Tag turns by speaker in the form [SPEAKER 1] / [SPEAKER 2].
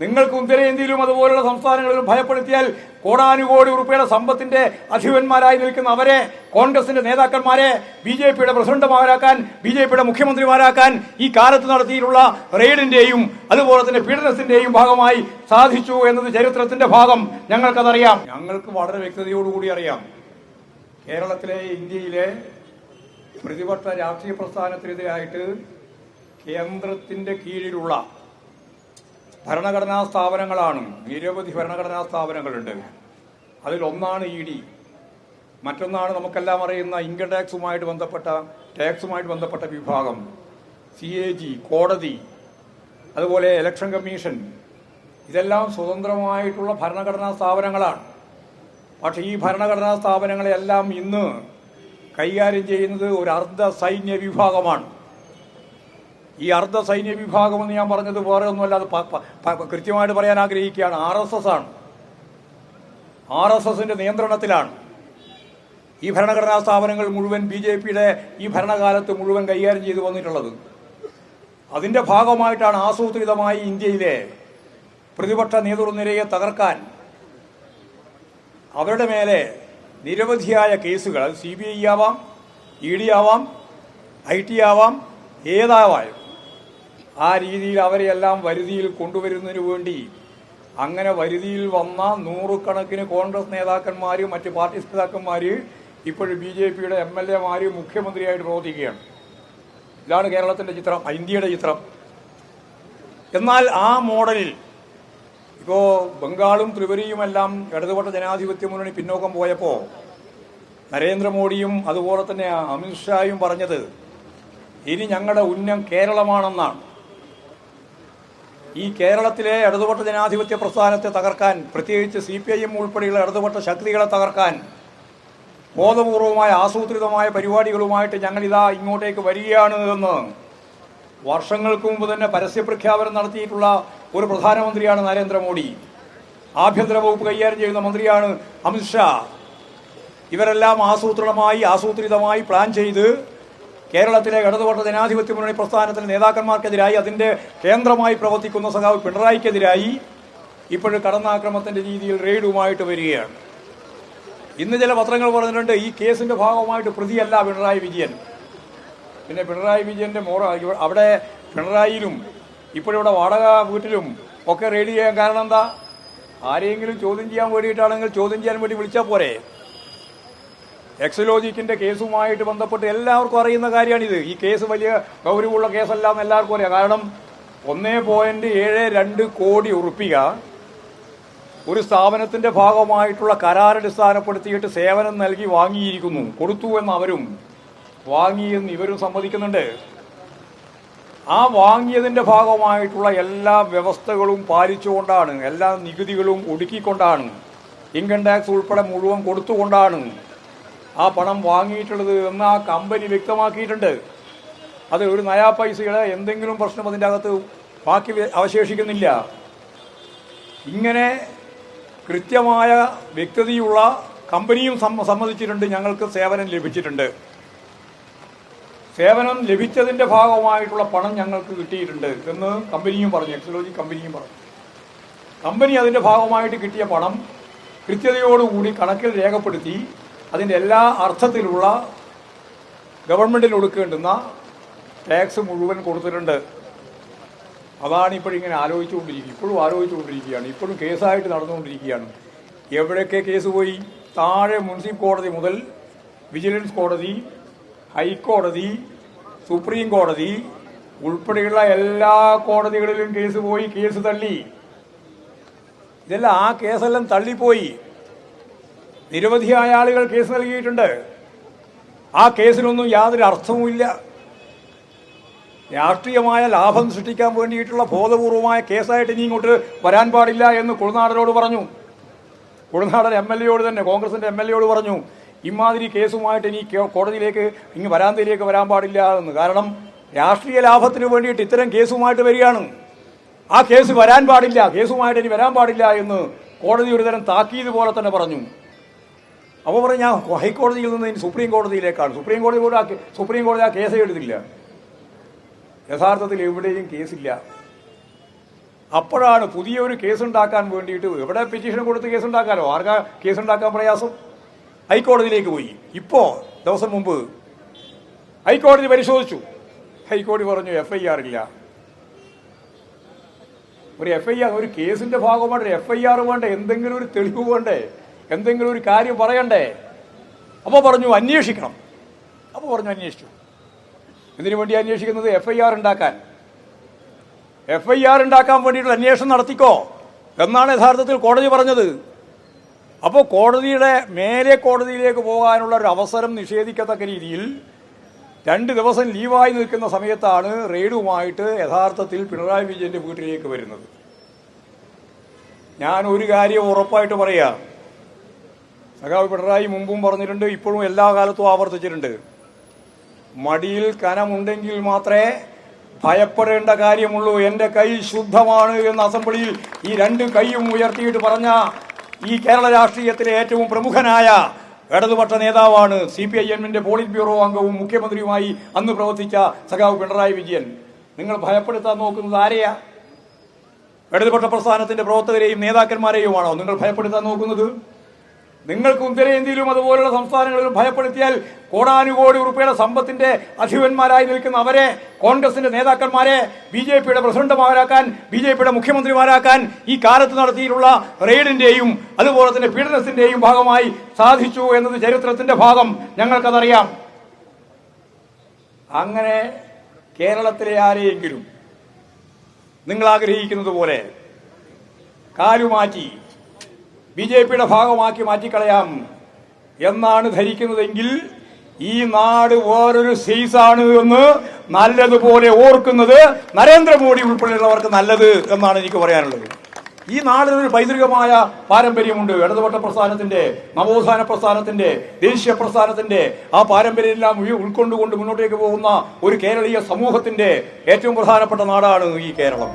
[SPEAKER 1] നിങ്ങൾക്ക് ഉത്തരേന്ത്യയിലും അതുപോലുള്ള സംസ്ഥാനങ്ങളിലും ഭയപ്പെടുത്തിയാൽ കോടാനുകോടി ഉറുപ്പിയുടെ സമ്പത്തിന്റെ അധിപന്മാരായി നിൽക്കുന്ന അവരെ, കോൺഗ്രസിന്റെ നേതാക്കന്മാരെ ബി.ജെ.പിയുടെ പ്രസിഡന്റുമാരാക്കാൻ, ബി.ജെ.പിയുടെ മുഖ്യമന്ത്രിമാരാക്കാൻ ഈ കാലത്ത് നടത്തിയിട്ടുള്ള റെയ്ഡിന്റെയും അതുപോലെ തന്നെ പീഡനത്തിന്റെയും ഭാഗമായി സാധിച്ചു എന്നത് ചരിത്രത്തിന്റെ ഭാഗം ഞങ്ങൾക്കതറിയാം. ഞങ്ങൾക്ക് വളരെ വ്യക്തതയോടുകൂടി അറിയാം. കേരളത്തിലെ, ഇന്ത്യയിലെ പ്രതിപക്ഷ രാഷ്ട്രീയ പ്രസ്ഥാനത്തിനെതിരായിട്ട് കേന്ദ്രത്തിന്റെ കീഴിലുള്ള ഭരണഘടനാ സ്ഥാപനങ്ങളാണ്. നിരവധി ഭരണഘടനാ സ്ഥാപനങ്ങളുണ്ട്. അതിലൊന്നാണ് ED, മറ്റൊന്നാണ് നമുക്കെല്ലാം അറിയുന്ന ഇൻകം ടാക്സുമായിട്ട് ബന്ധപ്പെട്ട വിഭാഗം, CAG, കോടതി, അതുപോലെ ഇലക്ഷൻ കമ്മീഷൻ. ഇതെല്ലാം സ്വതന്ത്രമായിട്ടുള്ള ഭരണഘടനാ സ്ഥാപനങ്ങളാണ്. പക്ഷേ ഈ ഭരണഘടനാ സ്ഥാപനങ്ങളെല്ലാം ഇന്ന് കൈകാര്യം ചെയ്യുന്നത് ഒരു അർദ്ധ സൈന്യ വിഭാഗമാണ്. ഈ അർദ്ധ സൈന്യ വിഭാഗം എന്ന് ഞാൻ പറഞ്ഞത് വേറെ ഒന്നുമല്ല, അത് കൃത്യമായിട്ട് പറയാൻ ആഗ്രഹിക്കുകയാണ്. RSS ആണ്. RSSന്റെ നിയന്ത്രണത്തിലാണ് ഈ ഭരണഘടനാ സ്ഥാപനങ്ങൾ മുഴുവൻ ബി.ജെ.പിയുടെ ഈ ഭരണകാലത്ത് മുഴുവൻ കൈകാര്യം ചെയ്തു വന്നിട്ടുള്ളത്. അതിന്റെ ഭാഗമായിട്ടാണ് ആസൂത്രിതമായി ഇന്ത്യയിലെ പ്രതിപക്ഷ നേതൃനിരയെ തകർക്കാൻ അവരുടെ മേലെ നിരവധിയായ കേസുകൾ, അത് CBI ആവാം, ED ആവാം, IT ആവാം, ഏതാവാം, ആ രീതിയിൽ അവരെയെല്ലാം വരുതിയിൽ കൊണ്ടുവരുന്നതിന് വേണ്ടി അങ്ങനെ വരുതിയിൽ വന്ന നൂറുകണക്കിന് കോൺഗ്രസ് നേതാക്കന്മാർ, മറ്റ് പാർട്ടി നേതാക്കന്മാർ ഇപ്പോഴും ബി.ജെ.പിയുടെ MLA മുഖ്യമന്ത്രിയായിട്ട് പ്രവർത്തിക്കുകയാണ്. ഇതാണ് കേരളത്തിന്റെ ചിത്രം, ഇന്ത്യയുടെ ചിത്രം. എന്നാൽ ആ മോഡലിൽ ഇപ്പോൾ ബംഗാളും ത്രിപുരയുമെല്ലാം ഇടതുപക്ഷ ജനാധിപത്യ മുന്നണി പിന്നോക്കം പോയപ്പോൾ നരേന്ദ്രമോദിയും അതുപോലെ തന്നെ അമിത്ഷായും പറഞ്ഞത് ഇനി ഞങ്ങളുടെ ഉന്നം കേരളമാണെന്നാണ്. ഈ കേരളത്തിലെ ഇടതുപക്ഷ ജനാധിപത്യ പ്രസ്ഥാനത്തെ തകർക്കാൻ, പ്രത്യേകിച്ച് CPIM ഉൾപ്പെടെയുള്ള ഇടതുപക്ഷ ശക്തികളെ തകർക്കാൻ ബോധപൂർവമായ ആസൂത്രിതമായ പരിപാടികളുമായിട്ട് ഞങ്ങളിതാ ഇങ്ങോട്ടേക്ക് വരികയാണ് എന്ന് വർഷങ്ങൾക്ക് മുമ്പ് തന്നെ പരസ്യപ്രഖ്യാപനം നടത്തിയിട്ടുള്ള ഒരു പ്രധാനമന്ത്രിയാണ് നരേന്ദ്രമോദി. ആഭ്യന്തര വകുപ്പ് കൈകാര്യം ചെയ്യുന്ന മന്ത്രിയാണ് അമിത്ഷാ. ഇവരെല്ലാം ആസൂത്രിതമായി പ്ലാൻ ചെയ്ത് കേരളത്തിലെ ഇടതുപക്ഷ ജനാധിപത്യ മുന്നണി പ്രസ്ഥാനത്തിലെ നേതാക്കന്മാർക്കെതിരായി, അതിന്റെ കേന്ദ്രമായി പ്രവർത്തിക്കുന്ന സഖാവ് പിണറായിക്കെതിരായി ഇപ്പോഴും കടന്നാക്രമണത്തിന്റെ രീതിയിൽ റെയ്ഡുമായിട്ട് വരികയാണ്. ഇന്ന് ചില പത്രങ്ങൾ പറഞ്ഞിട്ടുണ്ട് ഈ കേസിന്റെ ഭാഗമായിട്ട് പ്രതിയല്ല പിണറായി വിജയൻ. പിന്നെ പിണറായി വിജയന്റെ അവിടെ പിണറായിയിലും ഇപ്പോഴിവിടെ വാടക വീട്ടിലും ഒക്കെ റെയ്ഡ് ചെയ്യാൻ കാരണം എന്താ? ആരെങ്കിലും ചോദ്യം ചെയ്യാൻ വേണ്ടിയിട്ടാണെങ്കിൽ ചോദ്യം ചെയ്യാൻ വേണ്ടി വിളിച്ചാൽ പോരെ? എക്സലോജിക്കിന്റെ കേസുമായിട്ട് ബന്ധപ്പെട്ട് എല്ലാവർക്കും അറിയുന്ന കാര്യമാണിത്. ഈ കേസ് വലിയ ഗൗരവമുള്ള കേസല്ല എന്ന് എല്ലാവർക്കും അറിയാം. കാരണം 1.72 കോടി ഉറുപ്പിക ഒരു സ്ഥാപനത്തിന്റെ ഭാഗമായിട്ടുള്ള കരാറടിസ്ഥാനപ്പെടുത്തിയിട്ട് സേവനം നൽകി വാങ്ങിയിരിക്കുന്നു. കൊടുത്തു എന്ന് അവരും വാങ്ങിയെന്ന് ഇവരും സമ്മതിക്കുന്നുണ്ട്. ആ വാങ്ങിയതിന്റെ ഭാഗമായിട്ടുള്ള എല്ലാ വ്യവസ്ഥകളും പാലിച്ചുകൊണ്ടാണ്, എല്ലാ നികുതികളും ഒടുക്കിക്കൊണ്ടാണ്, ഇൻകം ടാക്സ് ഉൾപ്പെടെ മുഴുവൻ കൊടുത്തുകൊണ്ടാണ് ആ പണം വാങ്ങിയിട്ടുള്ളത് എന്ന് ആ കമ്പനി വ്യക്തമാക്കിയിട്ടുണ്ട്. അത് ഒരു നയാ പൈസയുടെ എന്തെങ്കിലും പ്രശ്നം അതിൻ്റെ അകത്ത് ബാക്കി അവശേഷിക്കുന്നില്ല. ഇങ്ങനെ കൃത്യമായ വ്യക്തതയുള്ള കമ്പനിയും സമ്മതിച്ചിട്ടുണ്ട്, ഞങ്ങൾക്ക് സേവനം ലഭിച്ചിട്ടുണ്ട്. സേവനം ലഭിച്ചതിൻ്റെ ഭാഗമായിട്ടുള്ള പണം ഞങ്ങൾക്ക് കിട്ടിയിട്ടുണ്ട് എന്ന് കമ്പനിയും പറഞ്ഞു, എക്സലോജി കമ്പനിയും പറഞ്ഞു. കമ്പനി അതിൻ്റെ ഭാഗമായിട്ട് കിട്ടിയ പണം കൃത്യതയോടുകൂടി കണക്കിൽ രേഖപ്പെടുത്തി അതിൻ്റെ എല്ലാ അർത്ഥത്തിലുള്ള ഗവൺമെൻറ്റിന് കൊടുക്കേണ്ടുന്ന ടാക്സ് മുഴുവൻ കൊടുത്തിട്ടുണ്ട്. അതാണ് ഇപ്പോഴിങ്ങനെ ഇപ്പോഴും ആലോചിച്ചുകൊണ്ടിരിക്കുകയാണ്. ഇപ്പോഴും കേസായിട്ട് നടന്നുകൊണ്ടിരിക്കുകയാണ്. എവിടെയൊക്കെ കേസ് പോയി? താഴെ മുനിസിപ്പൽ കോടതി മുതൽ വിജിലൻസ് കോടതി, ഹൈക്കോടതി, സുപ്രീം കോടതി ഉൾപ്പെടെയുള്ള എല്ലാ കോടതികളിലും കേസ് പോയി, കേസ് തള്ളി. ഇതെല്ലാം ആ കേസെല്ലാം തള്ളിപ്പോയി. നിരവധിയായ ആളുകൾ കേസ് നൽകിയിട്ടുണ്ട്. ആ കേസിനൊന്നും യാതൊരു അർത്ഥവുമില്ല. രാഷ്ട്രീയമായ ലാഭം സൃഷ്ടിക്കാൻ വേണ്ടിയിട്ടുള്ള ബോധപൂർവമായ കേസായിട്ട് ഇനി ഇങ്ങോട്ട് വരാൻ പാടില്ല എന്ന് കുഴനാടനോട് പറഞ്ഞു. കുഴനാടൻ MLA തന്നെ, കോൺഗ്രസിന്റെ MLA പറഞ്ഞു, ഇമാതിരി കേസുമായിട്ട് ഇനി കോടതിയിലേക്ക് വരാന്തയിലേക്ക് വരാൻ പാടില്ല എന്ന്. കാരണം രാഷ്ട്രീയ ലാഭത്തിന് വേണ്ടിയിട്ട് ഇത്തരം കേസുമായിട്ട് വരികയാണ്. ആ കേസ് വരാൻ പാടില്ല, കേസുമായിട്ട് ഇനി വരാൻ പാടില്ല എന്ന് കോടതി ഒരു തരം താക്കീത് പോലെ തന്നെ പറഞ്ഞു. അപ്പോൾ പറഞ്ഞു ഞാൻ ഹൈക്കോടതിയിൽ നിന്ന് ഇനി സുപ്രീം കോടതിയിലേക്കാണ്. സുപ്രീം കോടതി ആ കേസേ എടുത്തില്ല. യഥാർത്ഥത്തിൽ എവിടെയും കേസില്ല. അപ്പോഴാണ് പുതിയൊരു കേസുണ്ടാക്കാൻ വേണ്ടിയിട്ട് എവിടെ പെറ്റീഷൻ കൊടുത്ത് കേസുണ്ടാക്കാനോ, ആർക്കാ കേസുണ്ടാക്കാൻ പ്രയാസം? ഹൈക്കോടതിയിലേക്ക് പോയി. ഇപ്പോൾ ദിവസം മുമ്പ് ഹൈക്കോടതി പരിശോധിച്ചു. ഹൈക്കോടതി പറഞ്ഞു FIR ഇല്ല. ഒരു FIR, ഒരു കേസിന്റെ ഭാഗമായിട്ട് FIR വേണ്ടേ? എന്തെങ്കിലും ഒരു തെളിവ് വേണ്ടേ? എന്തെങ്കിലും ഒരു കാര്യം പറയണ്ടേ? അപ്പോൾ പറഞ്ഞു അന്വേഷിക്കണം. അപ്പോൾ പറഞ്ഞു അന്വേഷിച്ചു. ഇതിനു വേണ്ടി അന്വേഷിക്കുന്നത് FIR ഉണ്ടാക്കാൻ. FIR ഉണ്ടാക്കാൻ വേണ്ടിയിട്ടുള്ള അന്വേഷണം നടത്തിക്കോ എന്നാണ് യഥാർത്ഥത്തിൽ കോടതി പറഞ്ഞത്. അപ്പോൾ കോടതിയുടെ മേലെ കോടതിയിലേക്ക് പോകാനുള്ള ഒരു അവസരം നിഷേധിക്കത്തക്ക രീതിയിൽ 2 ദിവസം ലീവായി നിൽക്കുന്ന സമയത്താണ് റെയ്ഡുമായിട്ട് യഥാർത്ഥത്തിൽ പിണറായി വിജയന്റെ വീട്ടിലേക്ക് വരുന്നത്. ഞാൻ ഒരു കാര്യം ഉറപ്പായിട്ട് പറയാം, സഖാവ് പിണറായി മുമ്പും പറഞ്ഞിട്ടുണ്ട്, ഇപ്പോഴും എല്ലാ കാലത്തും ആവർത്തിച്ചിട്ടുണ്ട്, മടിയിൽ കനമുണ്ടെങ്കിൽ മാത്രമേ ഭയപ്പെടേണ്ട കാര്യമുള്ളൂ. എൻ്റെ കൈ ശുദ്ധമാണ് എന്ന് അസംബ്ലിയിൽ ഈ 2 കൈയും ഉയർത്തിയിട്ട് പറഞ്ഞ ഈ കേരള രാഷ്ട്രീയത്തിലെ ഏറ്റവും പ്രമുഖനായ ഇടതുപക്ഷ നേതാവാണ്, CPIM-ന്റെ പോളിറ്റ് ബ്യൂറോ അംഗവും മുഖ്യമന്ത്രിയുമായി അന്ന് പ്രവർത്തിച്ച സഖാവ് പിണറായി വിജയൻ. നിങ്ങൾ ഭയപ്പെടുത്താൻ നോക്കുന്നത് ആരെയാ? ഇടതുപക്ഷ പ്രസ്ഥാനത്തിന്റെ പ്രവർത്തകരെയും നേതാക്കന്മാരെയുമാണോ നിങ്ങൾ ഭയപ്പെടുത്താൻ നോക്കുന്നത്? നിങ്ങൾക്ക് ഉത്തരേന്ത്യയിലും അതുപോലുള്ള സംസ്ഥാനങ്ങളിലും ഭയപ്പെടുത്തിയാൽ കോടാനുകോടി ഉറുപ്പിയുടെ സമ്പത്തിന്റെ അധിപന്മാരായി നിൽക്കുന്ന അവരെ, കോൺഗ്രസിന്റെ നേതാക്കന്മാരെ BJPയുടെ പ്രസിഡന്റുമാരാക്കാൻ, BJPയുടെ മുഖ്യമന്ത്രിമാരാക്കാൻ ഈ കാലത്ത് നടത്തിയിട്ടുള്ള റെയ്ഡിന്റെയും അതുപോലെ തന്നെ പീഡനത്തിന്റെയും ഭാഗമായി സാധിച്ചു എന്നത് ചരിത്രത്തിന്റെ ഭാഗം, ഞങ്ങൾക്കതറിയാം. അങ്ങനെ കേരളത്തിലെ ആരെയെങ്കിലും നിങ്ങൾ ആഗ്രഹിക്കുന്നത് പോലെ കാലുമാറ്റി BJPയുടെ ഭാഗമാക്കി മാറ്റിക്കളയാം എന്നാണ് ധരിക്കുന്നതെങ്കിൽ ഈ നാട് വേറൊരു സൈസാണ് എന്ന് നല്ലതുപോലെ ഓർക്കുന്നത് നരേന്ദ്രമോദി ഉൾപ്പെടെയുള്ളവർക്ക് നല്ലത് എന്നാണ് എനിക്ക് പറയാനുള്ളത്. ഈ നാടിനൊരു പൈതൃകമായ പാരമ്പര്യമുണ്ട്. ഇടതുപക്ഷ പ്രസ്ഥാനത്തിന്റെ, നവോത്ഥാന പ്രസ്ഥാനത്തിന്റെ, ദേശീയ പ്രസ്ഥാനത്തിന്റെ ആ പാരമ്പര്യമെല്ലാം ഉൾക്കൊണ്ടുകൊണ്ട് മുന്നോട്ടേക്ക് പോകുന്ന ഒരു കേരളീയ സമൂഹത്തിന്റെ ഏറ്റവും പ്രധാനപ്പെട്ട നാടാണ് ഈ കേരളം.